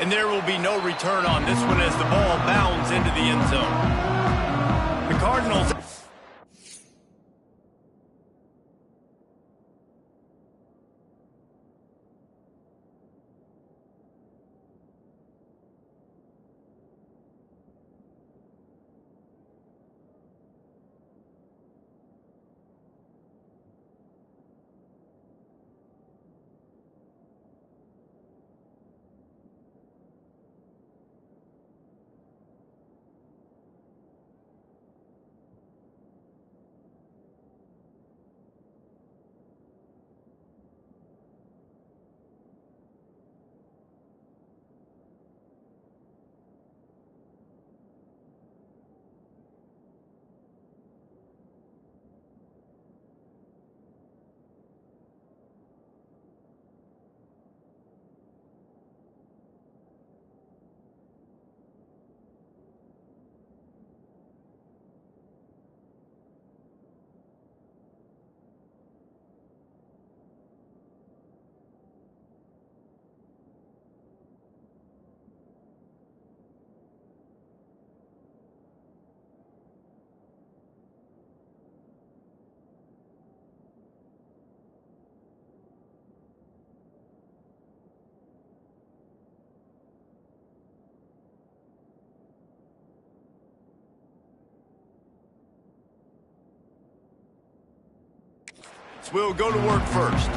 And there will be no return on this one as the ball bounds into the end zone. The Cardinals... will go to work first.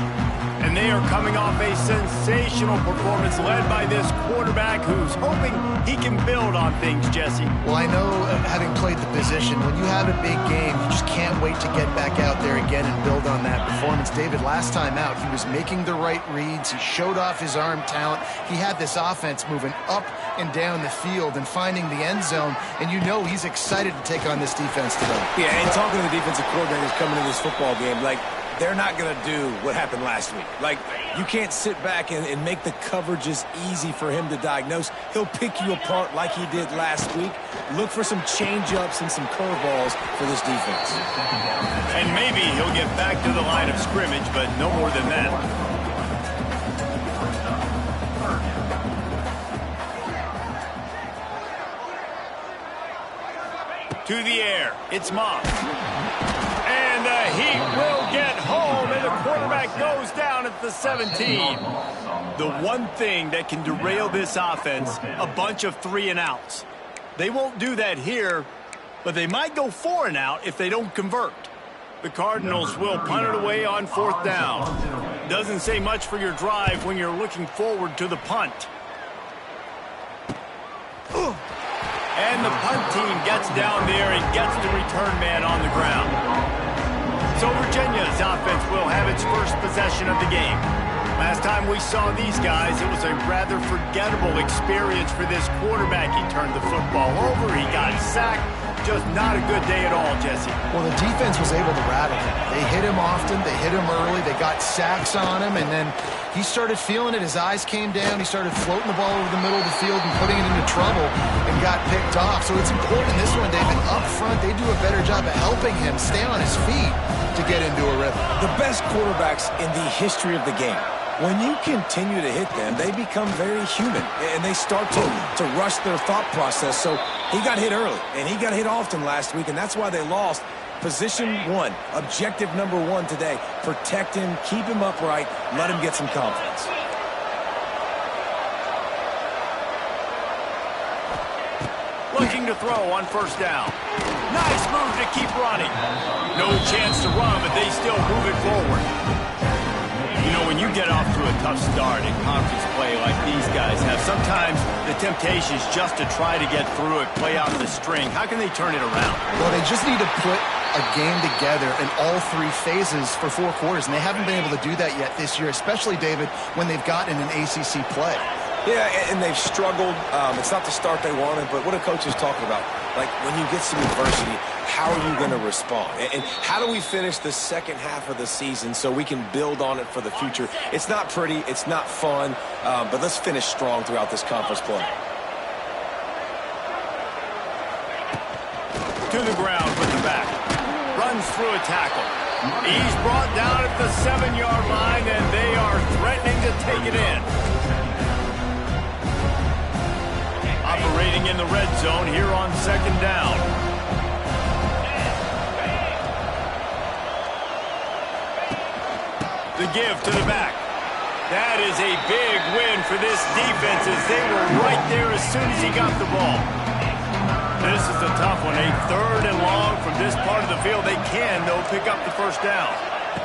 And they are coming off a sensational performance led by this quarterback who's hoping he can build on things, Jesse. Well, I know, having played the position, when you have a big game, you just can't wait to get back out there again and build on that performance. David, last time out, he was making the right reads. He showed off his arm talent. He had this offense moving up and down the field and finding the end zone, and you know he's excited to take on this defense today. Yeah, and talking to the defensive coordinators coming into this football game, like, they're not going to do what happened last week. Like, you can't sit back and make the coverages easy for him to diagnose. He'll pick you apart like he did last week. Look for some change-ups and some curveballs for this defense. And maybe he'll get back to the line of scrimmage, but no more than that. To the air, it's Moss. And the Heat will get home, and the quarterback goes down at the 17. The one thing that can derail this offense, a bunch of 3-and-outs. They won't do that here, but they might go 4-and-out if they don't convert. The Cardinals will punt it away on 4th down. Doesn't say much for your drive when you're looking forward to the punt. And the punt team gets down there and gets the return man on the ground. So Virginia's offense will have its first possession of the game. Last time we saw these guys, it was a rather forgettable experience for this quarterback. He turned the football over, he got sacked. Just not a good day at all, Jesse. Well, the defense was able to rattle him. They hit him often, they hit him early, they got sacks on him, and then he started feeling it. His eyes came down, he started floating the ball over the middle of the field and putting it into trouble and got picked off. So it's important in this one, David, up front, they do a better job of helping him stay on his feet to get into a rhythm. The best quarterbacks in the history of the game, when you continue to hit them, they become very human, and they start to rush their thought process. So he got hit early, and he got hit often last week, and that's why they lost. Position one, objective number one today, protect him, keep him upright, let him get some confidence. Looking to throw on 1st down. Nice move to keep running. No chance to run, but they still move it forward. You know, when you get off to a tough start in conference play like these guys have, sometimes the temptation is just to try to get through it, play out the string. How can they turn it around? Well, they just need to put a game together in all 3 phases for 4 quarters, and they haven't been able to do that yet this year, especially, David, when they've gotten an ACC play. Yeah, and they've struggled. It's not the start they wanted, but what a coach is talking about. Like, when you get some adversity, how are you going to respond? And how do we finish the second half of the season so we can build on it for the future? It's not pretty, it's not fun, but let's finish strong throughout this conference play. To the ground with the back. Runs through a tackle. He's brought down at the 7-yard line, and they are threatening to take it in. rolling in the red zone here on second down. The give to the back. That is a big win for this defense as they were right there as soon as he got the ball. This is a tough one. A third and long from this part of the field. They can, though, pick up the first down.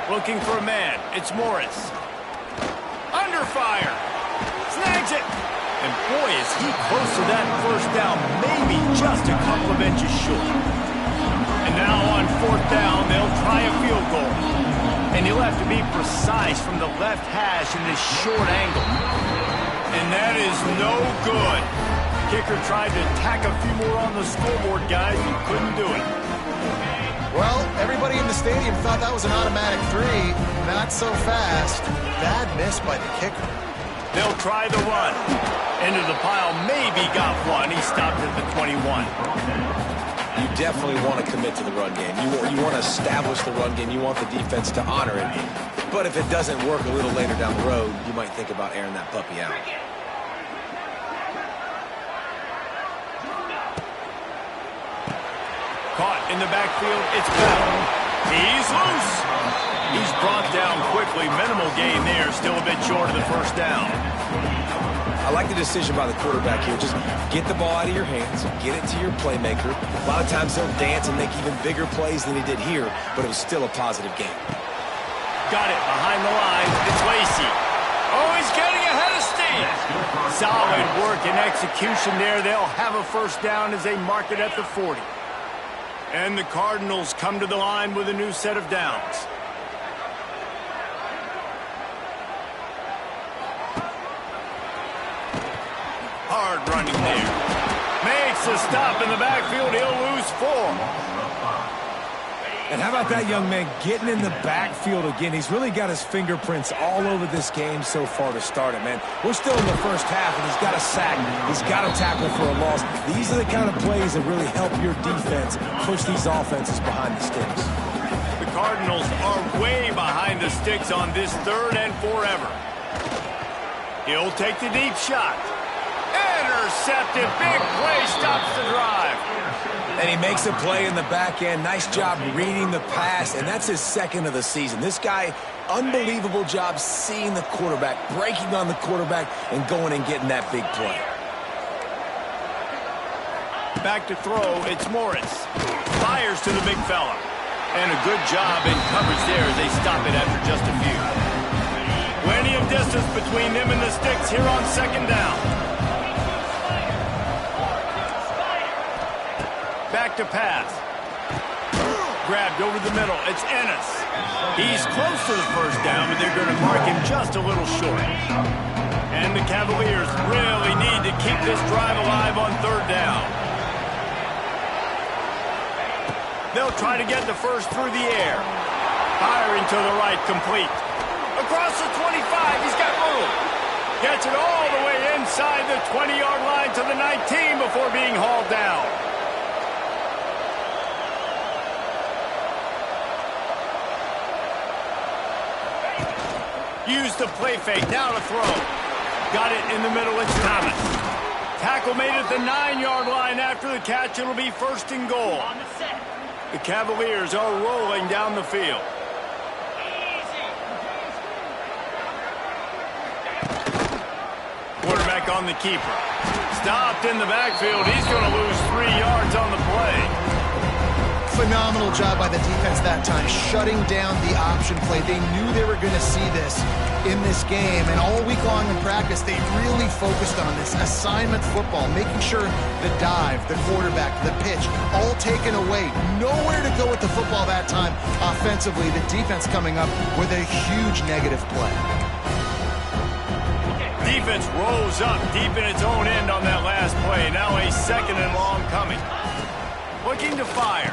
Looking for a man. It's Morris. Under fire. Snags it. And boy, is he close to that first down. Maybe just a couple of inches short. And now on fourth down, they'll try a field goal. And he'll have to be precise from the left hash in this short angle. And that is no good. Kicker tried to tack a few more on the scoreboard, guys, and couldn't do it. Well, everybody in the stadium thought that was an automatic 3. Not so fast. Bad miss by the kicker. They'll try the run. Into the pile, maybe got one. He stopped at the 21. You definitely want to commit to the run game. You want to establish the run game. You want the defense to honor it. But if it doesn't work a little later down the road, you might think about airing that puppy out. Caught in the backfield, it's Bell. He's loose. He's brought down quickly. Minimal gain there, still a bit short of the first down. I like the decision by the quarterback here. Just get the ball out of your hands, get it to your playmaker. A lot of times he'll dance and make even bigger plays than he did here, but it was still a positive game. Got it behind the line. It's Lacey. Oh, he's getting ahead of steam. Solid work and execution there. They'll have a first down as they mark it at the 40. And the Cardinals come to the line with a new set of downs. Hard running there. Makes a stop in the backfield. He'll lose 4. And how about that young man getting in the backfield again? He's really got his fingerprints all over this game so far to start it, man. We're still in the first half, and he's got a sack. He's got a tackle for a loss. These are the kind of plays that really help your defense push these offenses behind the sticks. The Cardinals are way behind the sticks on this third and forever. He'll take the deep shot. Intercepted. Big play stops the drive. And he makes a play in the back end. Nice job reading the pass, and that's his second of the season. This guy, unbelievable job seeing the quarterback, breaking on the quarterback, and going and getting that big play. Back to throw, it's Morris. Fires to the big fella. And a good job in coverage there as they stop it after just a few. Plenty of distance between them and the sticks here on second down. Back to pass. Grabbed over the middle. It's Ennis. He's close to the first down, but they're going to mark him just a little short. And the Cavaliers really need to keep this drive alive on third down. They'll try to get the first through the air. Firing to the right, complete. Across the 25, he's got room. Gets it all the way inside the 20-yard line to the 19 before being hauled down. Use the play fake, now to throw. Got it in the middle, it's Thomas. Tackle made at the 9-yard line after the catch. It'll be first and goal. The Cavaliers are rolling down the field. Quarterback on the keeper. Stopped in the backfield. He's going to lose 3 yards on the play. Phenomenal job by the defense that time, shutting down the option play. They knew they were going to see this in this game, and all week long in practice, they really focused on this assignment football, making sure the dive, the quarterback, the pitch, all taken away. Nowhere to go with the football that time offensively. The defense coming up with a huge negative play. Defense rolls up deep in its own end on that last play. Now a second and long coming. Looking to fire.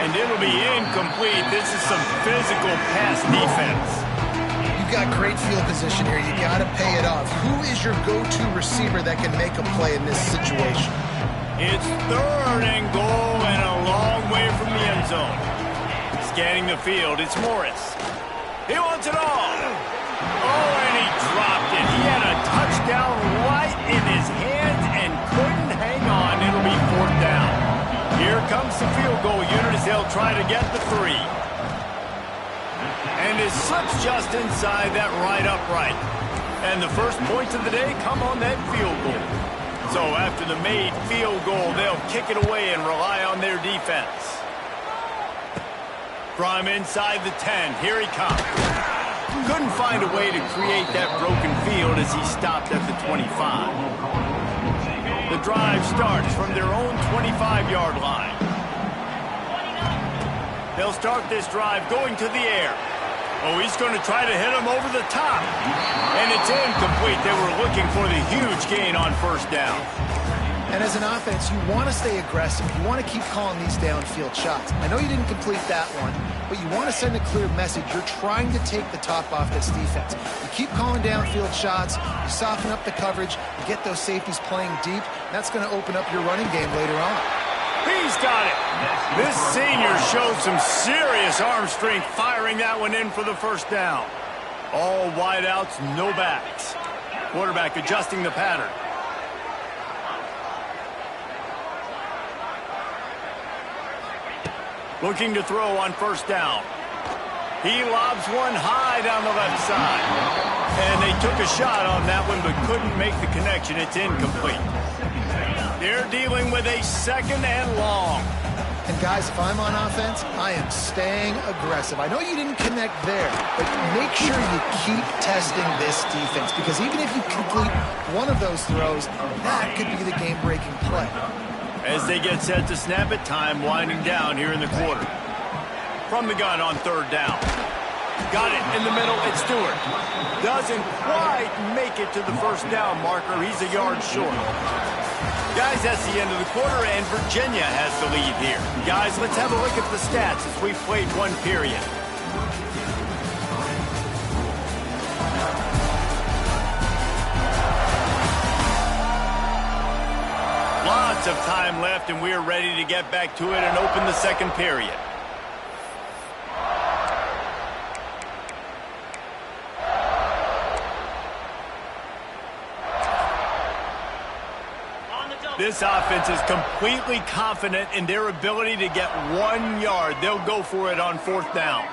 And it'll be incomplete. This is some physical pass defense. You've got great field position here. You got to pay it off. Who is your go-to receiver that can make a play in this situation? It's third and goal and a long way from the end zone. Scanning the field, it's Morris. He wants it all. Oh, and he dropped it. He had a touchdown right in his hands and couldn't the field goal unit as they'll try to get the 3. And it slips just inside that right upright. And the first points of the day come on that field goal. So after the made field goal, they'll kick it away and rely on their defense. From inside the 10, here he comes. Couldn't find a way to create that broken field as he stopped at the 25. The drive starts from their own 25-yard line. They'll start this drive going to the air. Oh, he's going to try to hit him over the top. And it's incomplete. They were looking for the huge gain on first down. And as an offense, you want to stay aggressive. You want to keep calling these downfield shots. I know you didn't complete that one, but you want to send a clear message. You're trying to take the top off this defense. You keep calling downfield shots. You soften up the coverage. You get those safeties playing deep. And that's going to open up your running game later on. He's got it. This senior showed some serious arm strength firing that one in for the first down. All wideouts, no backs. Quarterback adjusting the pattern. Looking to throw on first down. He lobs one high down the left side. And they took a shot on that one but couldn't make the connection. It's incomplete. They're dealing with a 2nd and long. And guys, if I'm on offense, I am staying aggressive. I know you didn't connect there, but make sure you keep testing this defense, because even if you complete one of those throws, that could be the game-breaking play. As they get set to snap it, time winding down here in the quarter. From the gun on 3rd down. Got it in the middle. It's Stewart. Doesn't quite make it to the first down marker. He's a yard short. Guys, that's the end of the quarter, and Virginia has the lead here. Guys, let's have a look at the stats as we've played one period. Lots of time left, and we're ready to get back to it and open the second period. This offense is completely confident in their ability to get 1 yard. They'll go for it on 4th down.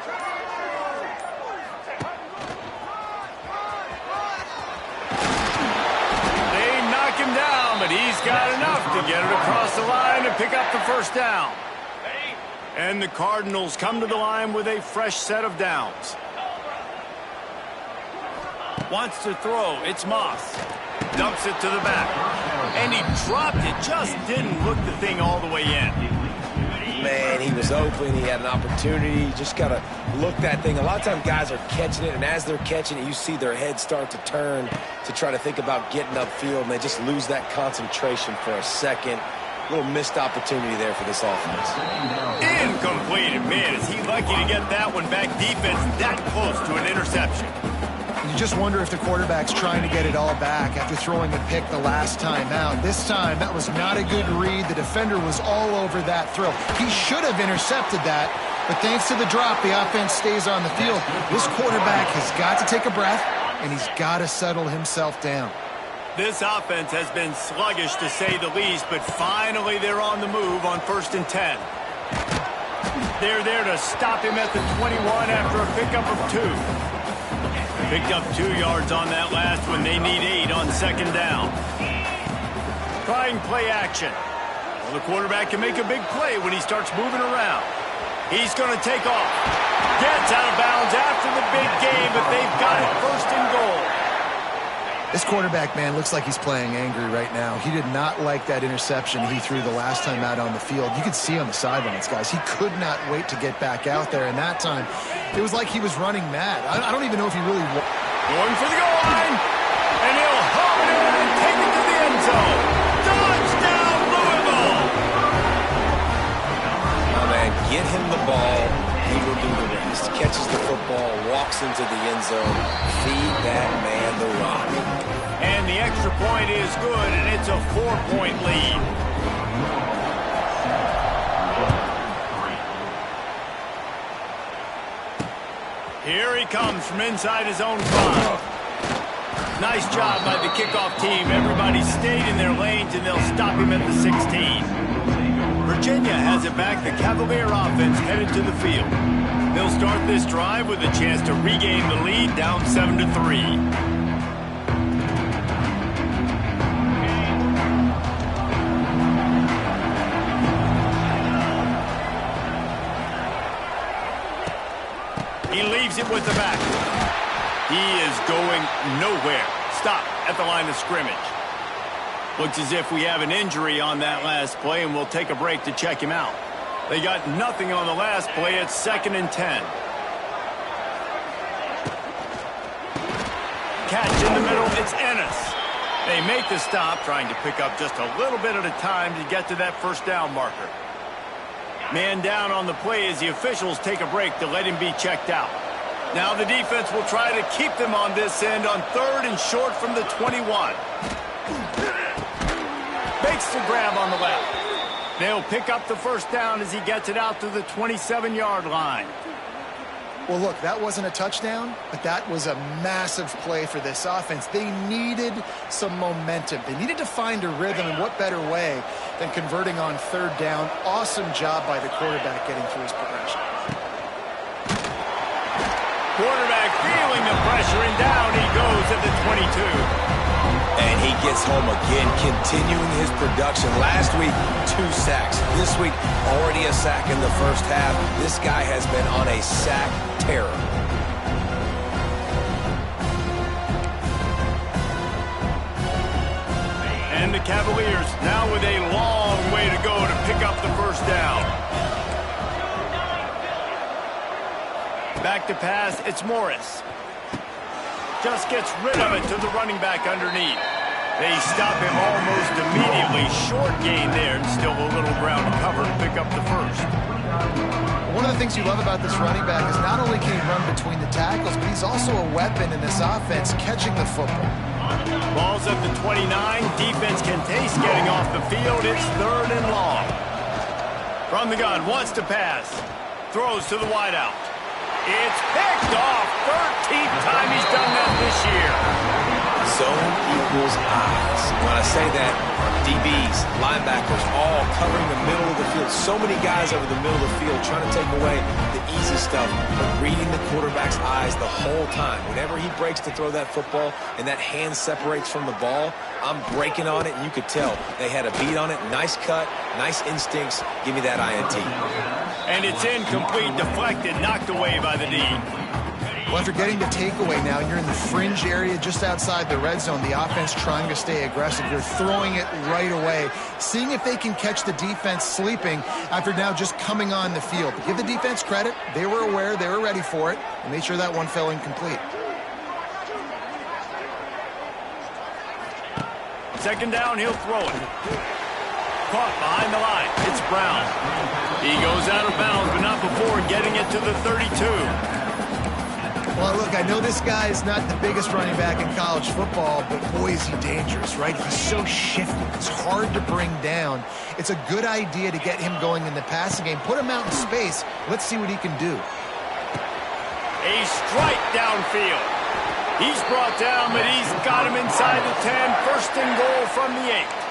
They knock him down, but he's got enough to get it across the line and pick up the first down. And the Cardinals come to the line with a fresh set of downs. Wants to throw. It's Moss. Dumps it to the back. And he dropped it. Just didn't look the thing all the way in. Man, he was open. He had an opportunity. You just got to look that thing. A lot of times guys are catching it, and as they're catching it, you see their heads start to turn to try to think about getting upfield, and they just lose that concentration for a second. A little missed opportunity there for this offense. Incomplete. Man, is he lucky to get that one back. Defense that close to an interception. You just wonder if the quarterback's trying to get it all back after throwing a pick the last time out. This time, that was not a good read. The defender was all over that throw. He should have intercepted that, but thanks to the drop, the offense stays on the field. This quarterback has got to take a breath, and he's got to settle himself down. This offense has been sluggish, to say the least, but finally they're on the move on 1st and 10. They're there to stop him at the 21 after a pickup of 2. Picked up 2 yards on that last one. They need 8 on 2nd down. Trying play action. Well, the quarterback can make a big play when he starts moving around. He's going to take off. Gets out of bounds after the big game, but they've got it 1st and goal. This quarterback, man, looks like he's playing angry right now. He did not like that interception he threw the last time out on the field. You could see on the sidelines, guys. He could not wait to get back out there, and that time, it was like he was running mad. I don't even know if he really... Going for the goal line, and he'll home it in and take it to the end zone. Touchdown, Louisville! Oh, man, get him the ball. He will do the rest. Catches the football, walks into the end zone. Feed that man the rock. And the extra point is good, and it's a 4-point lead. Here he comes from inside his own 5. Nice job by the kickoff team. Everybody stayed in their lanes, and they'll stop him at the 16. Virginia has it back. The Cavalier offense headed to the field. They'll start this drive with a chance to regain the lead, down 7-3. He leaves it with the back. He is going nowhere. Stop at the line of scrimmage. Looks as if we have an injury on that last play, and we'll take a break to check him out. They got nothing on the last play. It's 2nd and 10. Catch in the middle. It's Ennis. They make the stop, trying to pick up just a little bit at a time to get to that first down marker. Man down on the play as the officials take a break to let him be checked out. Now the defense will try to keep them on this end on 3rd and short from the 21. Makes the grab on the left. They'll pick up the first down as he gets it out to the 27-yard line. Well, look, that wasn't a touchdown, but that was a massive play for this offense. They needed some momentum. They needed to find a rhythm, and what better way than converting on 3rd down. Awesome job by the quarterback getting through his progression. Quarterback feeling the pressure, and down he goes at the 22. And he gets home again, continuing his production. Last week, 2 sacks. This week, already a sack in the first half. This guy has been on a sack terror. And the Cavaliers now with a long way to go to pick up the first down. Back to pass, it's Morris. Just gets rid of it to the running back underneath. They stop him almost immediately. Short gain there, and still a little ground to cover to pick up the first. One of the things you love about this running back is not only can he run between the tackles, but he's also a weapon in this offense, catching the football. Ball's at the 29. Defense can taste getting off the field. It's 3rd and long. From the gun, wants to pass. Throws to the wideout. It's picked off. 13th time he's done that this year. Zone equals eyes. When I say that, DBs, linebackers, all covering the middle of the field. So many guys over the middle of the field trying to take away the easy stuff, but reading the quarterback's eyes the whole time. Whenever he breaks to throw that football and that hand separates from the ball, I'm breaking on it, and you could tell they had a beat on it. Nice cut, nice instincts. Give me that INT. And it's incomplete, deflected, knocked away by the D. Well, after getting the takeaway now, and you're in the fringe area just outside the red zone, the offense trying to stay aggressive. You're throwing it right away, seeing if they can catch the defense sleeping after now just coming on the field. But give the defense credit. They were aware. They were ready for it. And made sure that one fell incomplete. 2nd down, he'll throw it. Caught behind the line. It's Brown. He goes out of bounds, but not before getting it to the 32. Well, look, I know this guy is not the biggest running back in college football, but boy, is he dangerous, right? He's so shifty. It's hard to bring down. It's a good idea to get him going in the passing game. Put him out in space. Let's see what he can do. A strike downfield. He's brought down, but he's got him inside the 10. 1st and goal from the 8.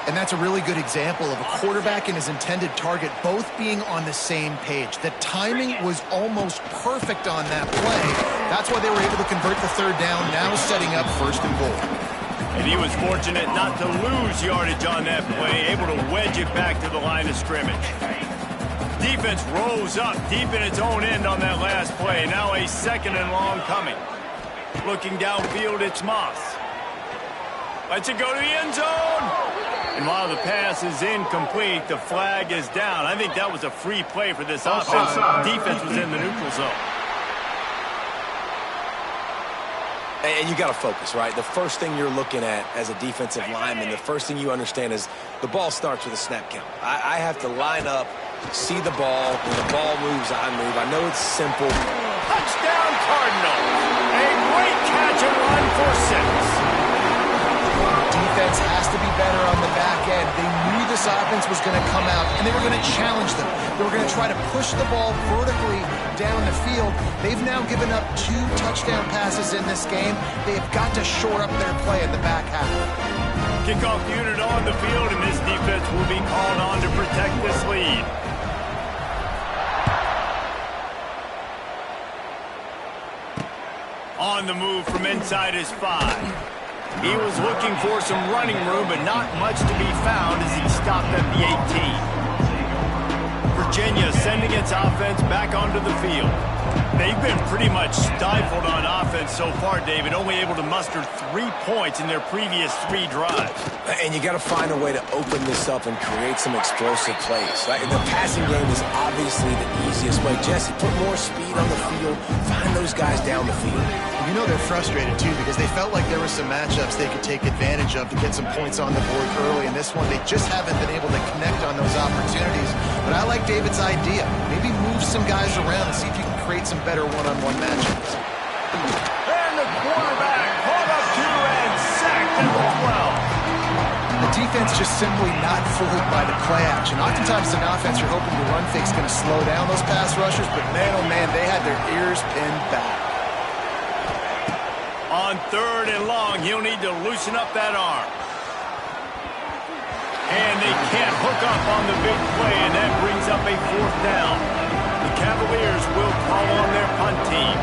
And that's a really good example of a quarterback and his intended target both being on the same page. The timing was almost perfect on that play. That's why they were able to convert the 3rd down, now setting up 1st and goal. And he was fortunate not to lose yardage on that play, able to wedge it back to the line of scrimmage. Defense rose up deep in its own end on that last play. Now a 2nd and long coming. Looking downfield, it's Moss. Lets it go to the end zone. And while the pass is incomplete, the flag is down. I think that was a free play for this offense. Defense was in the neutral zone. And you got to focus, right? The first thing you're looking at as a defensive lineman, the first thing you understand is the ball starts with a snap count. I have to line up, see the ball. When the ball moves, I move. I know it's simple. Touchdown, Cardinals. A great catch and run for 6. Defense has to be better on the back end. They knew this offense was going to come out, and they were going to challenge them. They were going to try to push the ball vertically down the field. They've now given up 2 touchdown passes in this game. They have got to shore up their play in the back half. Kickoff unit on the field, and this defense will be called on to protect this lead. On the move from inside his 5. He was looking for some running room, but not much to be found as he stopped at the 18. Virginia sending its offense back onto the field. They've been pretty much stifled on offense so far, David, only able to muster 3 points in their previous 3 drives. And you got to find a way to open this up and create some explosive plays. Right? The passing game is obviously the easiest way. Jesse, put more speed on the field. Find those guys down the field. You know they're frustrated, too, because they felt like there were some matchups they could take advantage of to get some points on the board early. In this one, they just haven't been able to connect on those opportunities. But I like David's idea. Maybe move some guys around and see if you can create some better one-on-one matchups. And the quarterback caught up to and sacked at the 12. The defense just simply not fooled by the play action. Oftentimes, an offense, you're hoping your run fake's going to slow down those pass rushers, but man, oh man, they had their ears pinned back. On 3rd and long, he'll need to loosen up that arm. And they can't hook up on the big play, and that brings up a 4th down. The Cavaliers will call on their punt team.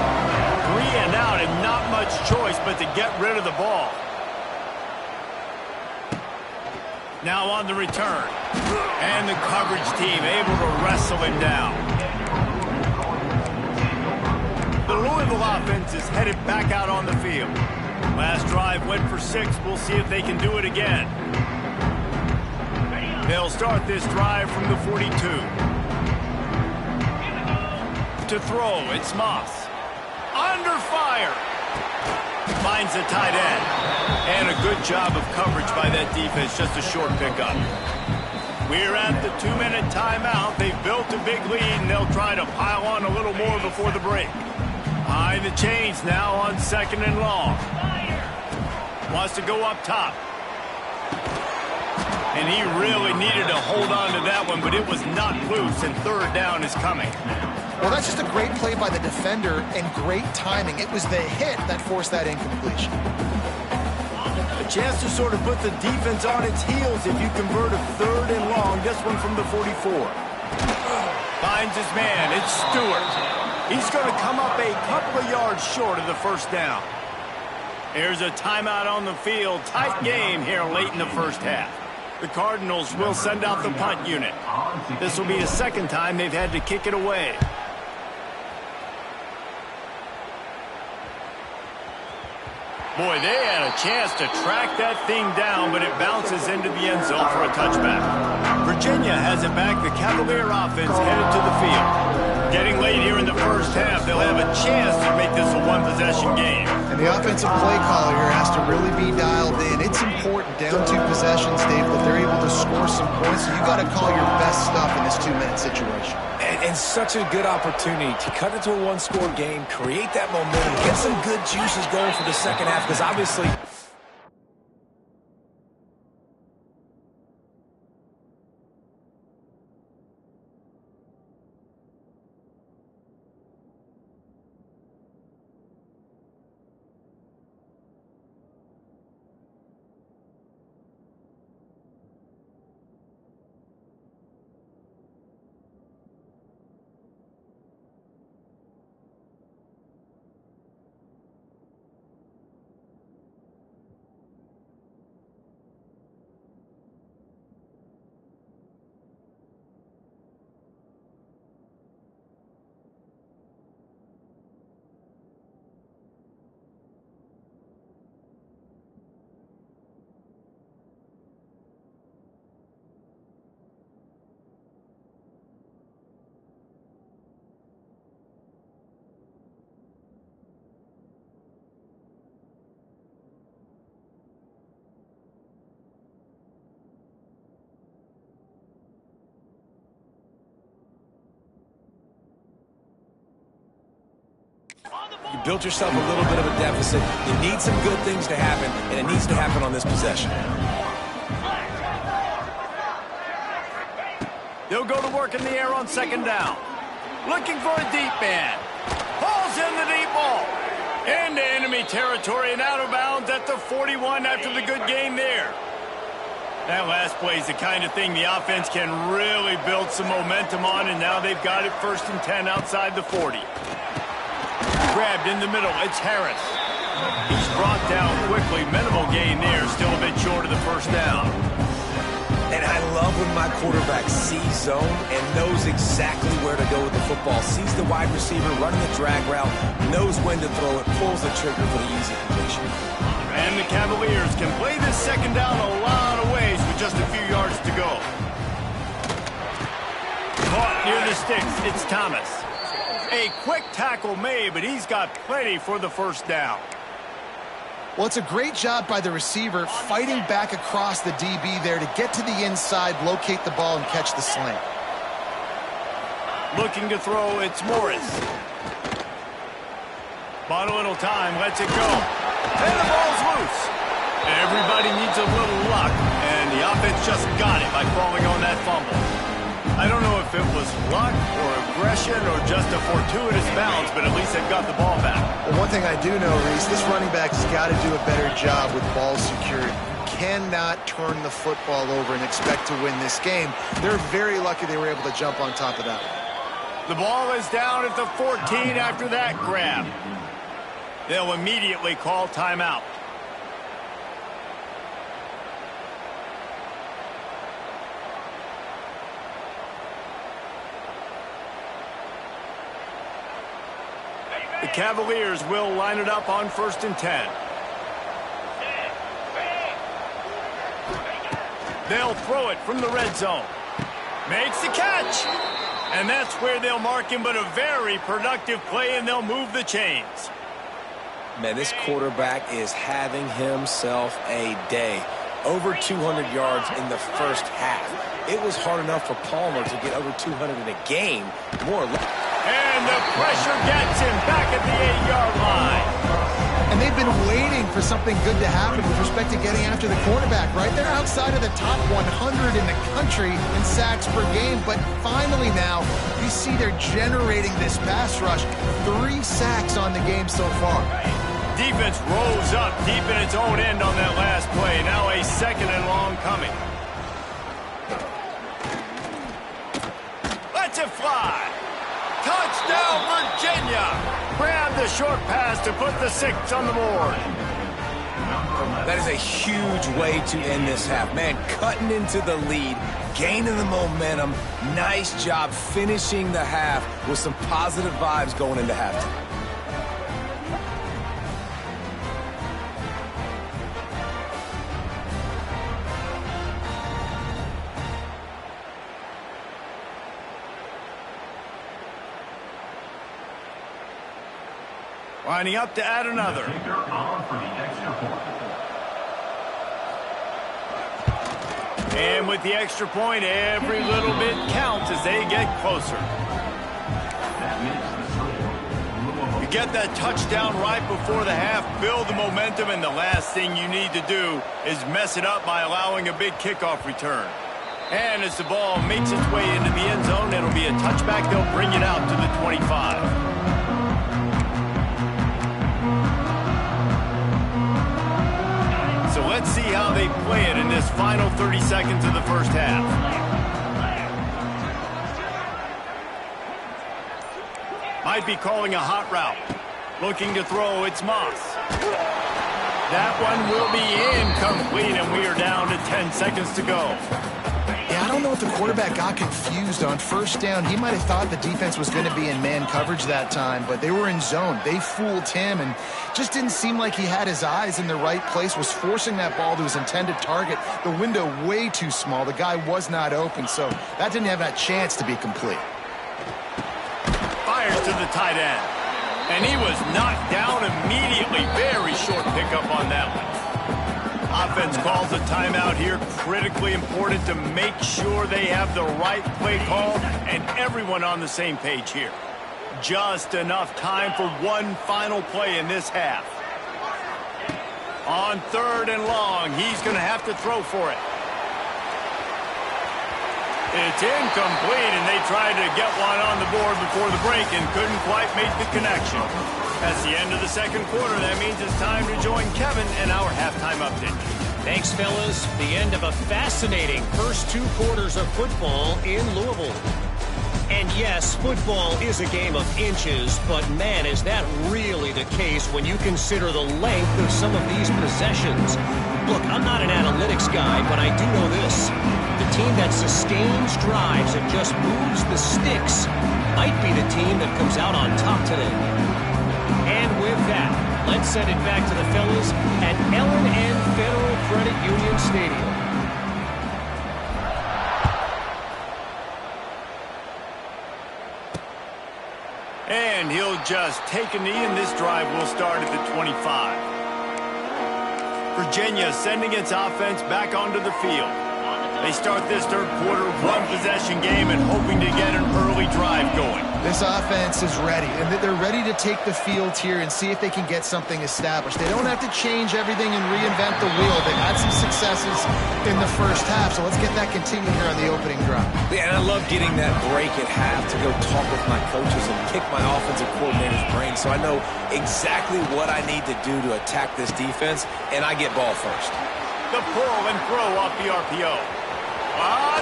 3 and out and not much choice but to get rid of the ball. Now on the return. And the coverage team able to wrestle him down. The Louisville offense is headed back out on the field. Last drive went for 6. We'll see if they can do it again. They'll start this drive from the 42. To throw, it's Moss. Under fire. Finds the tight end. And a good job of coverage by that defense, just a short pickup. We're at the 2-minute timeout. They've built a big lead, and they'll try to pile on a little more before the break. High the chains now on 2nd and long. Wants to go up top. And he really needed to hold on to that one, but it was not loose, and 3rd down is coming. Well, that's just a great play by the defender and great timing. It was the hit that forced that incompletion. A chance to sort of put the defense on its heels if you convert a 3rd and long. This one from the 44. Finds his man. It's Stewart. He's going to come up a couple of yards short of the 1st down. Here's a timeout on the field. Tight game here late in the 1st half. The Cardinals will send out the punt unit. This will be the 2nd time they've had to kick it away. Boy, they had a chance to track that thing down, but it bounces into the end zone for a touchback. Virginia has it back. The Cavalier offense headed to the field. Getting late here in the 1st half, they'll have a chance to make this a 1-possession game. And the offensive play caller here has to really be dialed in. It's important down 2 possessions, Dave, that they're able to score some points. So you got to call your best stuff in this 2-minute situation. And such a good opportunity to cut into a 1-score game, create that momentum, get some good juices going for the 2nd half, because obviously... You built yourself a little bit of a deficit. You need some good things to happen, and it needs to happen on this possession. They'll go to work in the air on 2nd down. Looking for a deep man. Hauls in the deep ball. Into enemy territory and out of bounds at the 41 after the good game there. That last play is the kind of thing the offense can really build some momentum on, and now they've got it 1st and 10 outside the 40. Grabbed in the middle. It's Harris. He's brought down quickly. Minimal gain there. Still a bit short of the 1st down. And I love when my quarterback sees zone and knows exactly where to go with the football. Sees the wide receiver running the drag route, knows when to throw it, pulls the trigger for the easy completion. And the Cavaliers can play this 2nd down a lot of ways with just a few yards to go. Caught near the sticks. It's Thomas. A quick tackle made, but he's got plenty for the 1st down. Well, it's a great job by the receiver fighting back across the DB there to get to the inside, locate the ball, and catch the slant. Looking to throw, it's Morris. Bought a little time, lets it go. And the ball's loose. Everybody needs a little luck, and the offense just got it by falling on that fumble. I don't know if it was luck or aggression or just a fortuitous bounce, but at least they've got the ball back. Well, one thing I do know, Reese, this running back has got to do a better job with ball security. Cannot turn the football over and expect to win this game. They're very lucky they were able to jump on top of that. The ball is down at the 14 after that grab. They'll immediately call timeout. The Cavaliers will line it up on 1st and 10. They'll throw it from the red zone. Makes the catch. And that's where they'll mark him, but a very productive play, and they'll move the chains. Man, this quarterback is having himself a day. Over 200 yards in the 1st half. It was hard enough for Palmer to get over 200 in a game. More or less. And the pressure gets him back at the 8-yard line. And they've been waiting for something good to happen with respect to getting after the quarterback, right? They're outside of the top 100 in the country in sacks per game, but finally now you see they're generating this pass rush. 3 sacks on the game so far. Defense rose up deep in its own end on that last play. Now a 2nd and long coming. Lets it fly. Touchdown, Virginia! Grab the short pass to put the 6 on the board. That is a huge way to end this half. Man, cutting into the lead, gaining the momentum. Nice job finishing the half with some positive vibes going into halftime. Lining up to add another. And with the extra point, every little bit counts as they get closer. You get that touchdown right before the half, build the momentum, and the last thing you need to do is mess it up by allowing a big kickoff return. And as the ball makes its way into the end zone, it'll be a touchback. They'll bring it out to the 25. So let's see how they play it in this final 30 seconds of the 1st half. Might be calling a hot route. Looking to throw, it's Moss. That one will be incomplete, and we are down to 10 seconds to go. Yeah, I don't know if the quarterback got confused on 1st down. He might have thought the defense was going to be in man coverage that time, but they were in zone. They fooled him and just didn't seem like he had his eyes in the right place, was forcing that ball to his intended target. The window way too small. The guy was not open, so that didn't have that chance to be complete. Fires to the tight end. And he was knocked down immediately. Very short pickup on that one. Offense calls a timeout here. Critically important to make sure they have the right play call and everyone on the same page here. Just enough time for one final play in this half. On 3rd and long, he's going to have to throw for it. It's incomplete, and they tried to get one on the board before the break and couldn't quite make the connection. That's the end of the 2nd quarter. That means it's time to join Kevin and our halftime update. Thanks, fellas. The end of a fascinating first 2 quarters of football in Louisville. And yes, football is a game of inches, but man, is that really the case when you consider the length of some of these possessions. Look, I'm not an analytics guy, but I do know this. The team that sustains drives and just moves the sticks might be the team that comes out on top today. And with that, let's send it back to the fellas at L&N Federal Credit Union Stadium. And he'll just take a knee, and this drive will start at the 25. Virginia sending its offense back onto the field. They start this third quarter one-possession game and hoping to get an early drive going. This offense is ready, and they're ready to take the field here and see if they can get something established. They don't have to change everything and reinvent the wheel. They've had some successes in the first half, so let's get that continued here on the opening drive. Yeah, and I love getting that break at half to go talk with my coaches and pick my offensive coordinator's brain so I know exactly what I need to do to attack this defense, and I get ball first. The pull and throw off the RPO.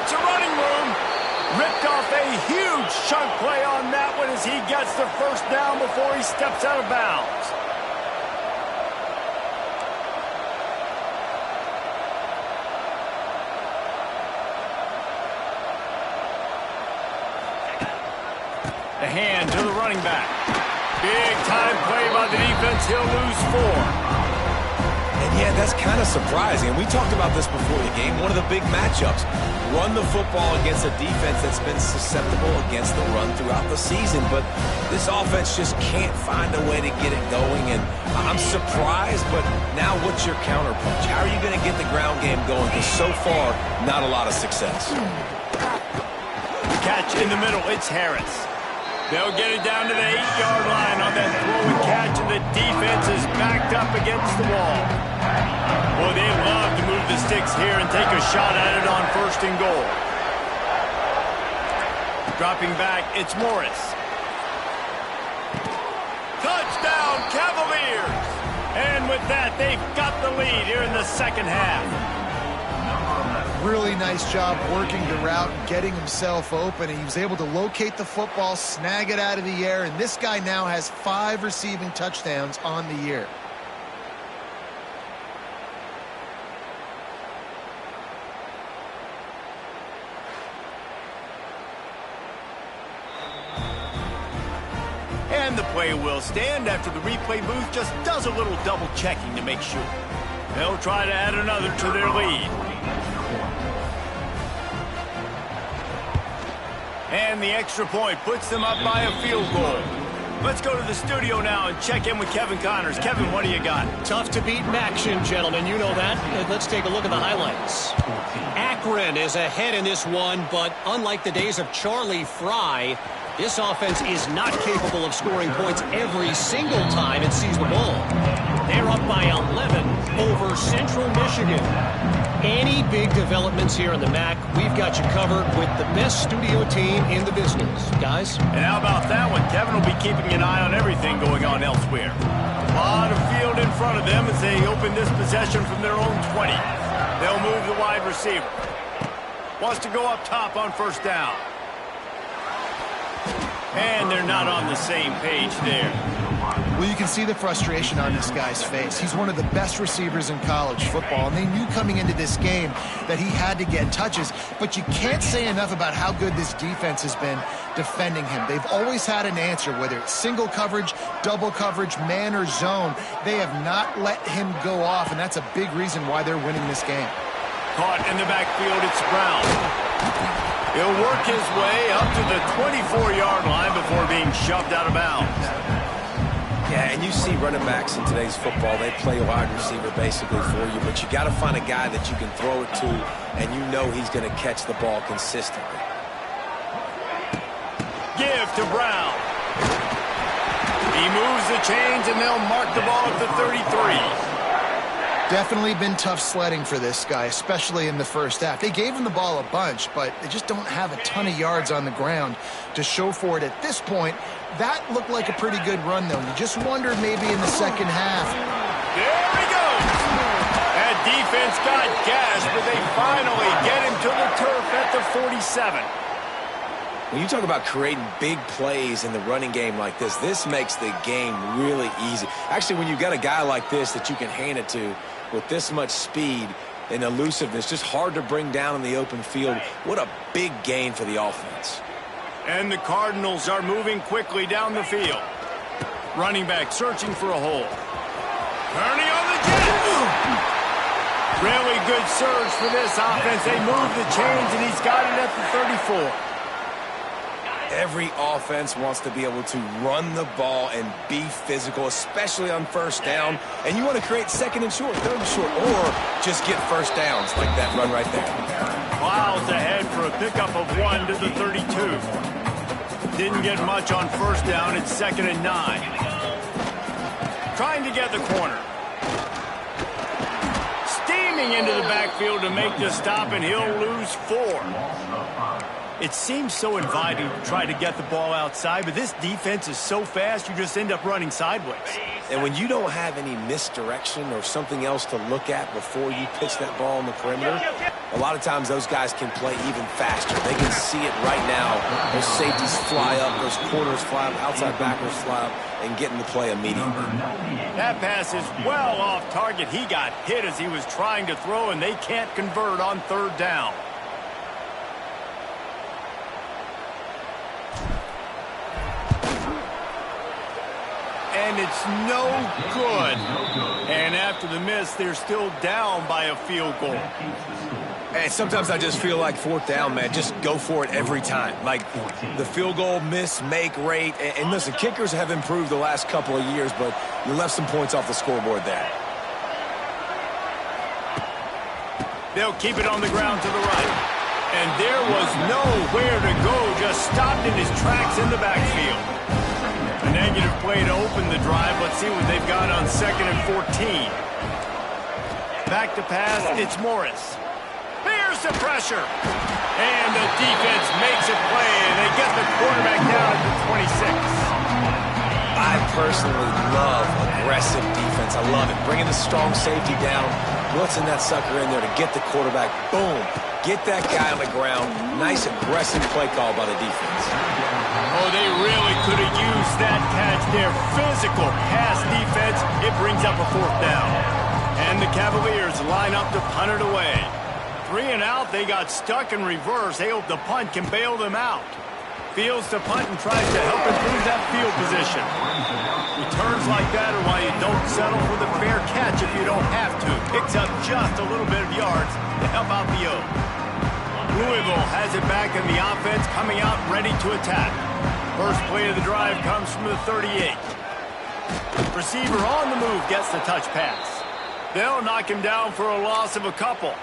It's a running room. Ripped off a huge chunk play on that one as he gets the first down before he steps out of bounds. The hand to the running back. Big time play by the defense. He'll lose 4. And yeah, that's kind of surprising. And we talked about this before the game. One of the big matchups. Run the football against a defense that's been susceptible against the run throughout the season. But this offense just can't find a way to get it going. And I'm surprised, but now what's your counterpunch? How are you going to get the ground game going? Because so far, not a lot of success. Catch in the middle. It's Harris. They'll get it down to the 8-yard line on that throw and catch, and the defense is backed up against the wall. Boy, they love to move the sticks here and take a shot at it on 1st and goal. Dropping back, it's Morris. Touchdown, Cavaliers! And with that, they've got the lead here in the second half. Really nice job working the route and getting himself open. He was able to locate the football, snag it out of the air, and this guy now has 5 receiving touchdowns on the year. And the play will stand after the replay booth just does a little double checking to make sure. They'll try to add another to their lead. And the extra point puts them up by a field goal. Let's go to the studio now and check in with Kevin Connors. Kevin, what do you got? Tough to beat action, gentlemen. You know that. Let's take a look at the highlights. Akron is ahead in this one, but unlike the days of Charlie Fry, this offense is not capable of scoring points every single time it sees the ball. They're up by 11 over Central Michigan. Any big developments here in the MAC, we've got you covered with the best studio team in the business. Guys? And how about that one? Kevin will be keeping an eye on everything going on elsewhere. A lot of field in front of them as they open this possession from their own 20. They'll move the wide receiver. Wants to go up top on 1st down. And they're not on the same page there. Well, you can see the frustration on this guy's face. He's one of the best receivers in college football, and they knew coming into this game that he had to get touches, but you can't say enough about how good this defense has been defending him. They've always had an answer, whether it's single coverage, double coverage, man or zone. They have not let him go off, and that's a big reason why they're winning this game. Caught in the backfield, it's Brown. He'll work his way up to the 24-yard line before being shoved out of bounds. Yeah, and you see running backs in today's football, they play a wide receiver basically for you, but you got to find a guy that you can throw it to, and you know he's going to catch the ball consistently. Give to Brown. He moves the chains, and they'll mark the ball at the 33. Definitely been tough sledding for this guy, especially in the first half. They gave him the ball a bunch, but they just don't have a ton of yards on the ground to show for it at this point. That looked like a pretty good run, though. You just wondered maybe in the second half. There he goes. At defense got gashed, but they finally get him to the turf at the 47. When you talk about creating big plays in the running game like this makes the game really easy. Actually, when you've got a guy like this that you can hand it to with this much speed and elusiveness, just hard to bring down in the open field, what a big gain for the offense. And the Cardinals are moving quickly down the field. Running back searching for a hole. Turning on the jet. Really good surge for this offense. They move the chains, and he's got it at the 34. Every offense wants to be able to run the ball and be physical, especially on first down. And you want to create second and short, third and short, or just get first downs like that run right there. Miles ahead for a pickup of 1 to the 32. Didn't get much on first down. It's 2nd and 9. Trying to get the corner. Steaming into the backfield to make the stop, and he'll lose 4. It seems so inviting to try to get the ball outside, but this defense is so fast, you just end up running sideways. And when you don't have any misdirection or something else to look at before you pitch that ball on the perimeter, a lot of times those guys can play even faster. They can see it right now. Those safeties fly up, those corners fly up, outside backers fly up, and get in the play immediately. That pass is well off target. He got hit as he was trying to throw, and they can't convert on 3rd down. And it's no good. And after the miss, they're still down by a field goal. And sometimes I just feel like 4th down, man, just go for it every time. Like the field goal miss-make rate. And listen, kickers have improved the last couple of years, but you left some points off the scoreboard there. They'll keep it on the ground to the right. And there was nowhere to go, just stopped in his tracks in the backfield. A negative play to open the drive. Let's see what they've got on 2nd and 14. Back to pass, it's Morris. Here's the pressure. And the defense makes a play, and they get the quarterback down at the 26. I personally love aggressive defense. I love it. Bringing the strong safety down, blitzing that sucker in there to get the quarterback. Boom. Get that guy on the ground. Nice aggressive play call by the defense. Oh, they really could have used that catch there. Physical pass defense. It brings up a 4th down. And the Cavaliers line up to punt it away. 3 and out. They got stuck in reverse. They hope the punt can bail them out. Fields to punt and tries to help improve that field position. Returns like that are why you don't settle for the fair catch if you don't have to. Picks up just a little bit of yards to help out the O. Louisville has it back in the offense, coming out ready to attack. First play of the drive comes from the 38. Receiver on the move gets the touch pass. They'll knock him down for a loss of a couple.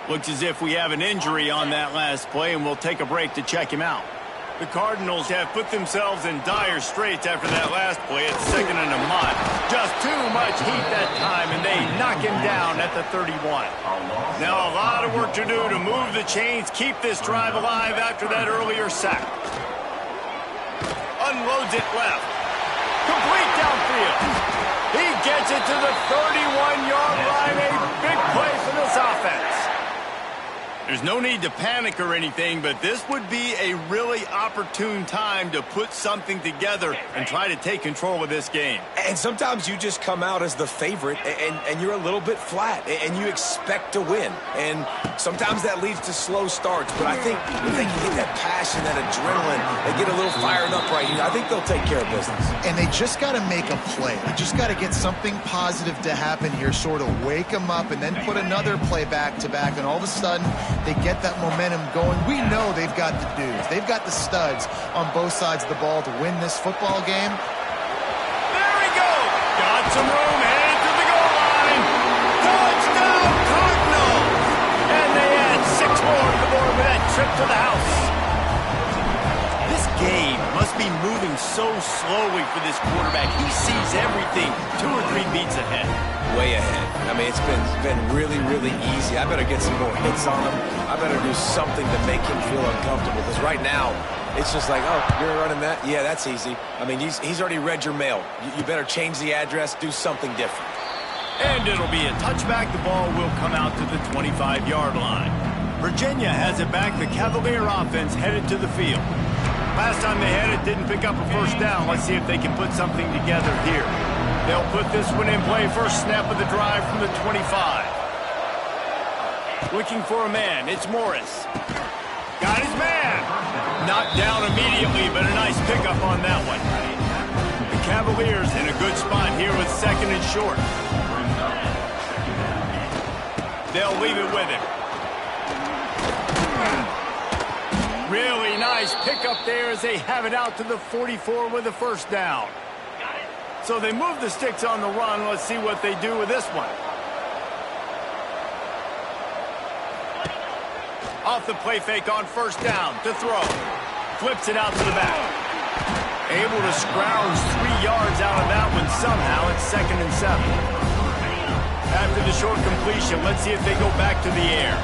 Looks as if we have an injury on that last play, and we'll take a break to check him out. The Cardinals have put themselves in dire straits after that last play at 2nd and a mile. Just too much heat that time, and they knock him down at the 31. Now a lot of work to do to move the chains, keep this drive alive after that earlier sack. Unloads it left. Complete downfield. He gets it to the 31-yard line. A big play for this offense. There's no need to panic or anything, but this would be a really opportune time to put something together and try to take control of this game. And sometimes you just come out as the favorite, and you're a little bit flat, and you expect to win. And sometimes that leads to slow starts, but I think if they can get that passion, that adrenaline, they get a little fired up right here, I think they'll take care of business. And they just got to make a play. They just got to get something positive to happen here, sort of wake them up, and then put another play back-to-back, and all of a sudden they get that momentum going. We know they've got the dudes. They've got the studs on both sides of the ball to win this football game. There we go. Got some room, headed to the goal line. Touchdown, Cardinals! And they add 6 more to the board with that trip to the house. This game must be moving so slowly for this quarterback. He sees everything 2 or 3 beats ahead. Way ahead. I mean, it's been really, really easy. I better get some more hits on him. I better do something to make him feel uncomfortable, because right now it's just like, oh, you're running that? Yeah, that's easy. I mean, he's already read your mail. You better change the address, do something different. And it'll be a touchback. The ball will come out to the 25-yard line. Virginia has it back. The Cavalier offense headed to the field. Last time they had it, didn't pick up a first down. Let's see if they can put something together here. They'll put this one in play. First snap of the drive from the 25. Looking for a man. It's Morris. Got his man. Knocked down immediately, but a nice pickup on that one. The Cavaliers in a good spot here with second and short. They'll leave it with him. Really nice pickup there as they have it out to the 44 with a first down. So they move the sticks on the run. Let's see what they do with this one. Off the play fake on first down to throw. Flips it out to the back. Able to scrounge 3 yards out of that one somehow. It's second and 7. After the short completion, let's see if they go back to the air.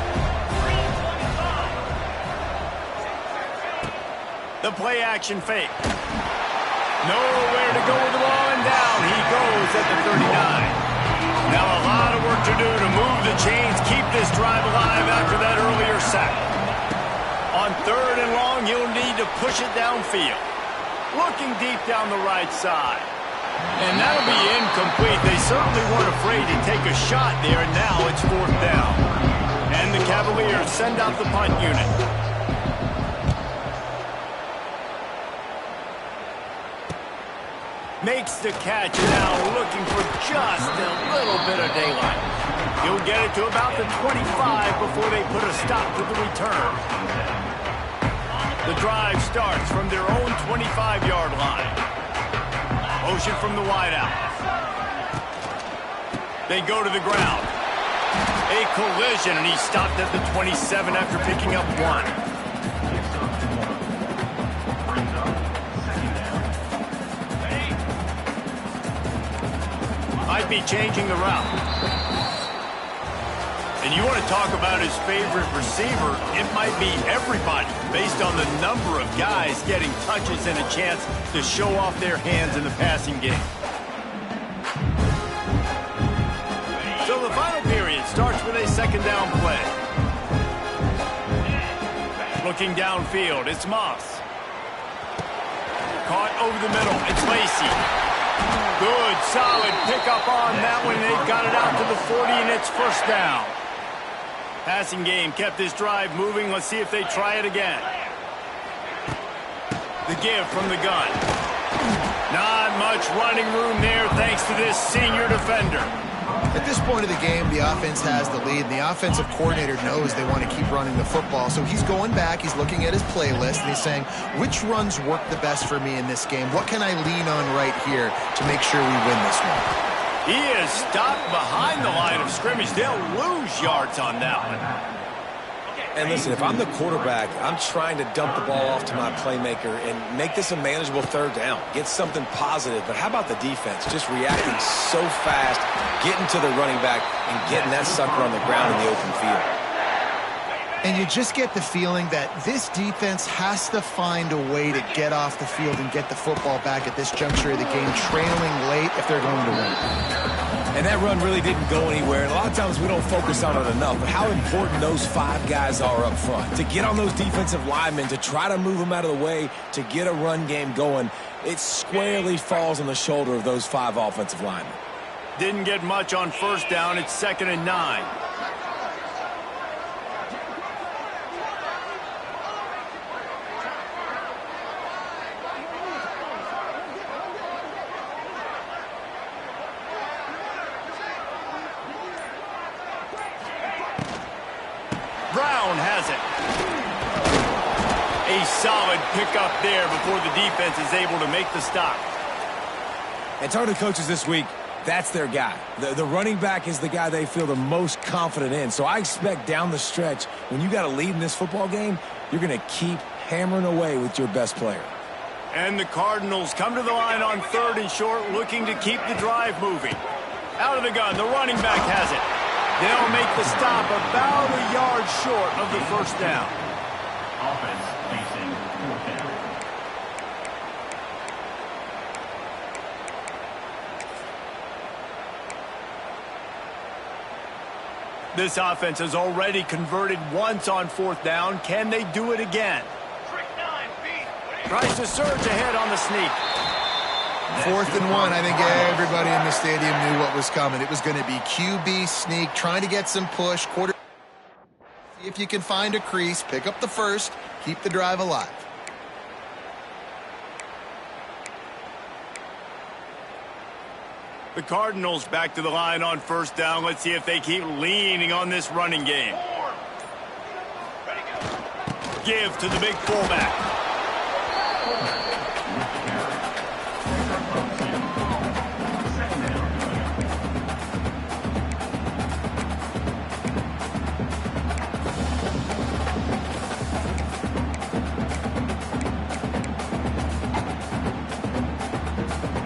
The play action fake. Nowhere to go with the ball, and down he goes at the 39. Now a lot of work to do to move the chains, keep this drive alive after that earlier sack. On third and long, you'll need to push it downfield. Looking deep down the right side. And that'll be incomplete. They certainly weren't afraid to take a shot there, and now it's fourth down. And the Cavaliers send out the punt unit. Makes the catch, now looking for just a little bit of daylight. He'll get it to about the 25 before they put a stop to the return. The drive starts from their own 25-yard line. Motion from the wideout. They go to the ground. A collision, and he stopped at the 27 after picking up 1. Might be changing the route. And you want to talk about his favorite receiver, it might be everybody based on the number of guys getting touches and a chance to show off their hands in the passing game. So the final period starts with a second down play. Looking downfield, it's Moss. Caught over the middle, it's Lacey. Good, solid pickup on that one. They've got it out to the 40, and it's first down. Passing game kept this drive moving. Let's see if they try it again. The give from the gun. Not much running room there thanks to this senior defender. At this point of the game, the offense has the lead, and the offensive coordinator knows they want to keep running the football. So he's going back, he's looking at his playlist, and he's saying, which runs work the best for me in this game? What can I lean on right here to make sure we win this one? He is stopped behind the line of scrimmage. They'll lose yards on that one. And listen, if I'm the quarterback, I'm trying to dump the ball off to my playmaker and make this a manageable third down. Get something positive. But how about the defense? Just reacting so fast, getting to the running back, and getting that sucker on the ground in the open field. And you just get the feeling that this defense has to find a way to get off the field and get the football back at this juncture of the game, trailing late if they're going to win. And that run really didn't go anywhere. And a lot of times we don't focus on it enough. But how important those 5 guys are up front. To get on those defensive linemen, to try to move them out of the way, to get a run game going, it squarely falls on the shoulder of those 5 offensive linemen. Didn't get much on first down. It's 2nd and 9. Brown has it. A solid pickup there before the defense is able to make the stop. And talking to coaches this week, that's their guy. The running back is the guy they feel the most confident in. So I expect down the stretch, when you got a lead in this football game, you're going to keep hammering away with your best player. And the Cardinals come to the line on 3rd and short, looking to keep the drive moving. Out of the gun, the running back has it. They'll make the stop about a yard short of the first down. Offense facing 4th down. This offense has already converted once on 4th down. Can they do it again? Tries to surge ahead on the sneak. 4th and 1. I think everybody in the stadium knew what was coming. It was going to be QB sneak, trying to get some push. See if you can find a crease, pick up the first, keep the drive alive. The Cardinals back to the line on 1st down. Let's see if they keep leaning on this running game. Give to the big fullback.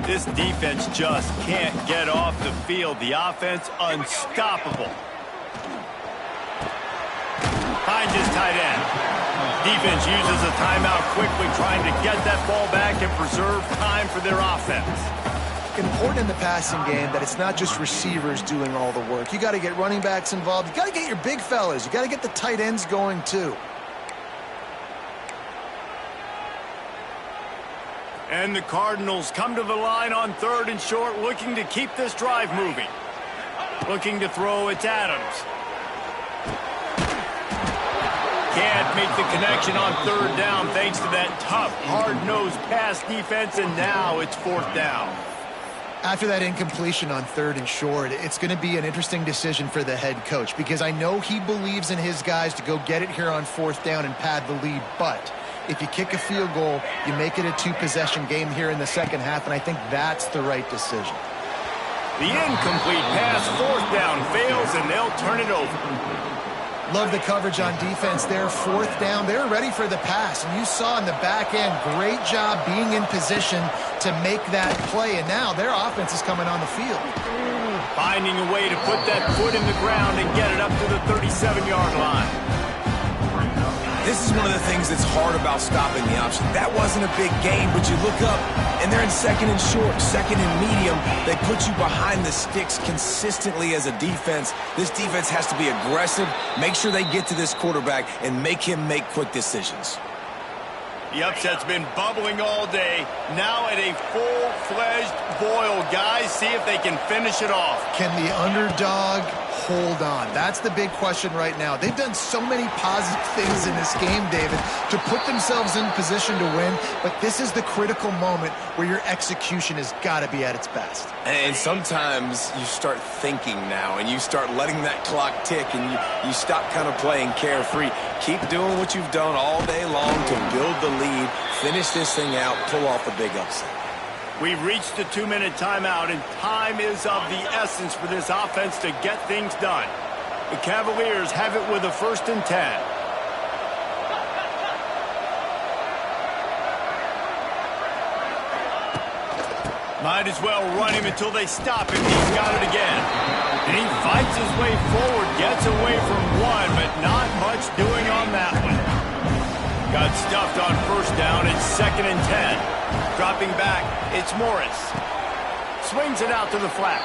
This defense just can't get off the field. The offense unstoppable. Finds his tight end. Defense uses a timeout quickly, trying to get that ball back and preserve time for their offense. Important in the passing game that it's not just receivers doing all the work. You got to get running backs involved. You got to get your big fellas. You got to get the tight ends going too. And the Cardinals come to the line on 3rd and short, looking to keep this drive moving. Looking to throw, it's Adams. Can't make the connection on 3rd down thanks to that tough, hard-nosed pass defense, and now it's 4th down. After that incompletion on 3rd and short, it's going to be an interesting decision for the head coach because I know he believes in his guys to go get it here on 4th down and pad the lead, but if you kick a field goal, you make it a 2-possession game here in the second half, and I think that's the right decision. The incomplete pass, 4th down, fails, and they'll turn it over. Love the coverage on defense there. 4th down, they're ready for the pass, and you saw in the back end, great job being in position to make that play, and now their offense is coming on the field. Finding a way to put that foot in the ground and get it up to the 37-yard line. This is one of the things that's hard about stopping the option. That wasn't a big gain, but you look up, and they're in 2nd and short, 2nd and medium. They put you behind the sticks consistently as a defense. This defense has to be aggressive, make sure they get to this quarterback, and make him make quick decisions. The upset's been bubbling all day. Now at a full-fledged boil. Guys, see if they can finish it off. Can the underdog hold on? That's the big question right now. They've done so many positive things in this game, David, to put themselves in position to win, but this is the critical moment where your execution has got to be at its best. And sometimes you start thinking now, and you start letting that clock tick, and you stop kind of playing carefree. Keep doing what you've done all day long to build the lead, finish this thing out, pull off the big upset. We've reached the 2-minute timeout, and time is of the essence for this offense to get things done. The Cavaliers have it with a 1st and 10. Might as well run him until they stop him. He's got it again. And he fights his way forward, gets away from one, but not much doing on that one. Got stuffed on 1st down. It's 2nd and 10. Dropping back, it's Morris. Swings it out to the flat.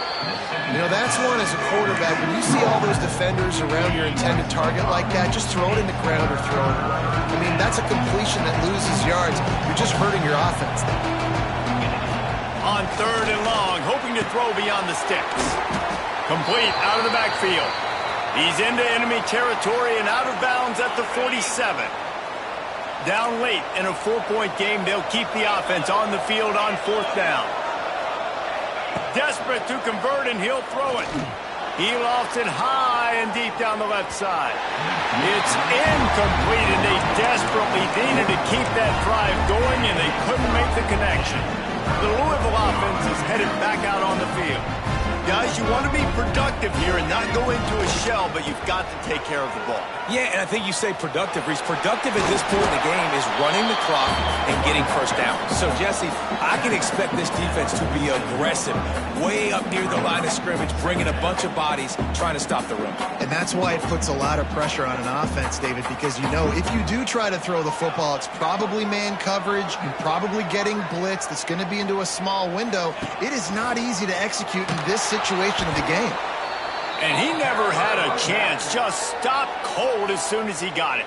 You know, that's one as a quarterback. When you see all those defenders around your intended target like that, just throw it in the ground or throw it away. I mean, that's a completion that loses yards. You're just hurting your offense there. On 3rd and long, hoping to throw beyond the sticks. Complete out of the backfield. He's into enemy territory and out of bounds at the 47. Down late in a 4-point game, they'll keep the offense on the field on 4th down. Desperate to convert, and he'll throw it. He lofts it high and deep down the left side. It's incomplete, and they desperately needed to keep that drive going, and they couldn't make the connection. The Louisville offense is headed back out on the field. Guys, you want to be productive here and not go into a shell, but you've got to take care of the ball. Yeah, and I think you say productive, Reese. Productive at this point in the game is running the clock and getting 1st down. So, Jesse, I can expect this defense to be aggressive, way up near the line of scrimmage, bringing a bunch of bodies, trying to stop the run. And that's why it puts a lot of pressure on an offense, David, because you know if you do try to throw the football, it's probably man coverage, you're probably getting blitz that's going to be into a small window. It is not easy to execute in this situation of the game. And he never had a chance. Just stopped cold as soon as he got it.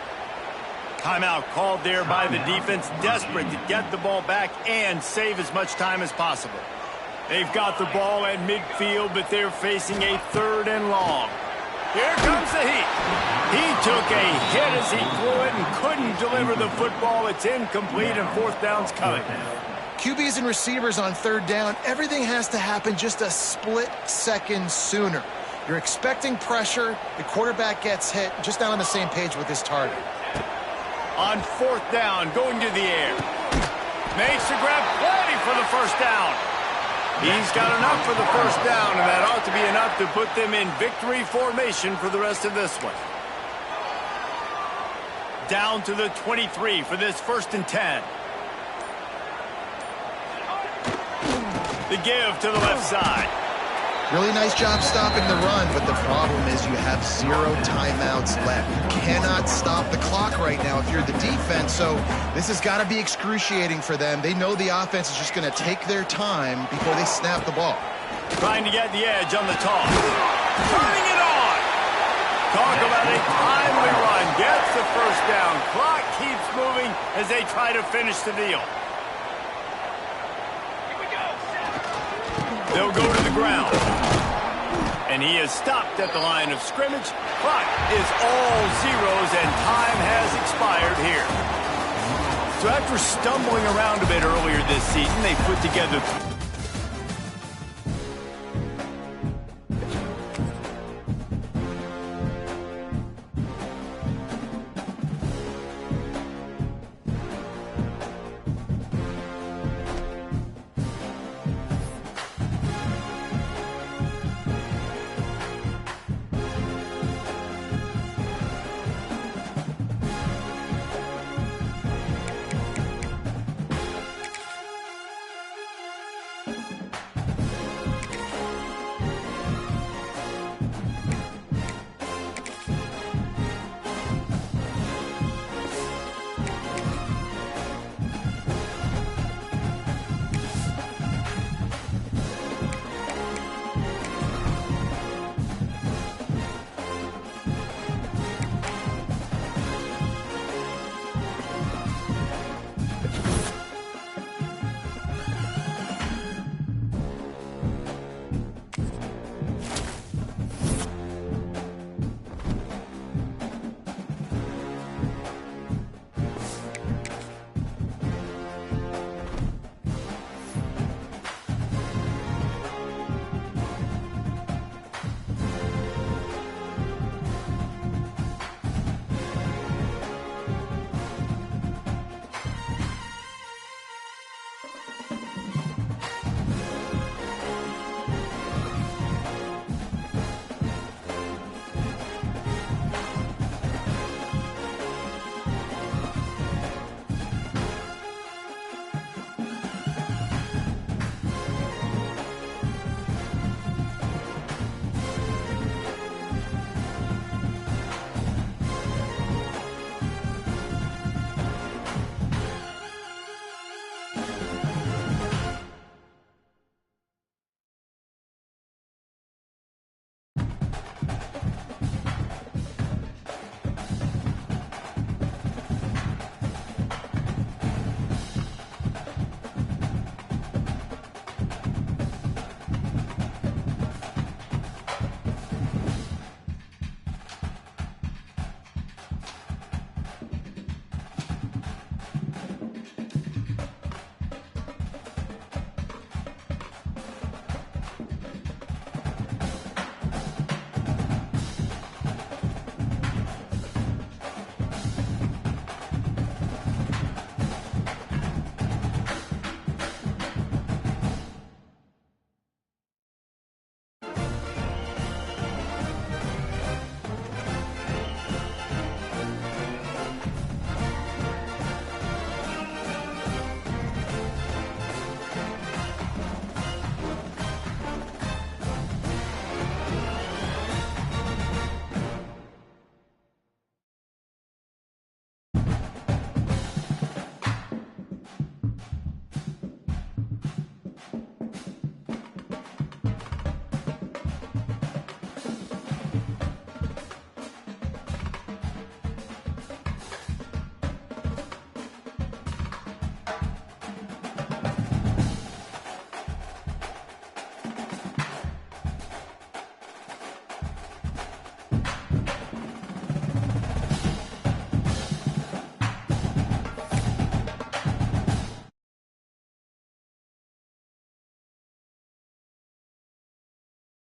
Timeout called there by the defense, desperate to get the ball back and save as much time as possible. They've got the ball at midfield, but they're facing a 3rd and long. Here comes the heat. He took a hit as he threw it and couldn't deliver the football. It's incomplete, and 4th down's coming. QBs and receivers on 3rd down, everything has to happen just a split second sooner. You're expecting pressure, the quarterback gets hit, just not on the same page with his target. On 4th down, going to the air. Makes the grab, plenty for the 1st down. He's got enough for the 1st down, and that ought to be enough to put them in victory formation for the rest of this one. Down to the 23 for this 1st and 10. The give to the left side. Really nice job stopping the run, but the problem is you have 0 timeouts left. You cannot stop the clock right now if you're the defense, so this has got to be excruciating for them. They know the offense is just going to take their time before they snap the ball. Trying to get the edge on the toss. Turning it on. Talk about a timely run. Gets the 1st down. Clock keeps moving as they try to finish the deal. They'll go to the ground. And he is stopped at the line of scrimmage. Clock is all zeros, and time has expired here. So after stumbling around a bit earlier this season, they put together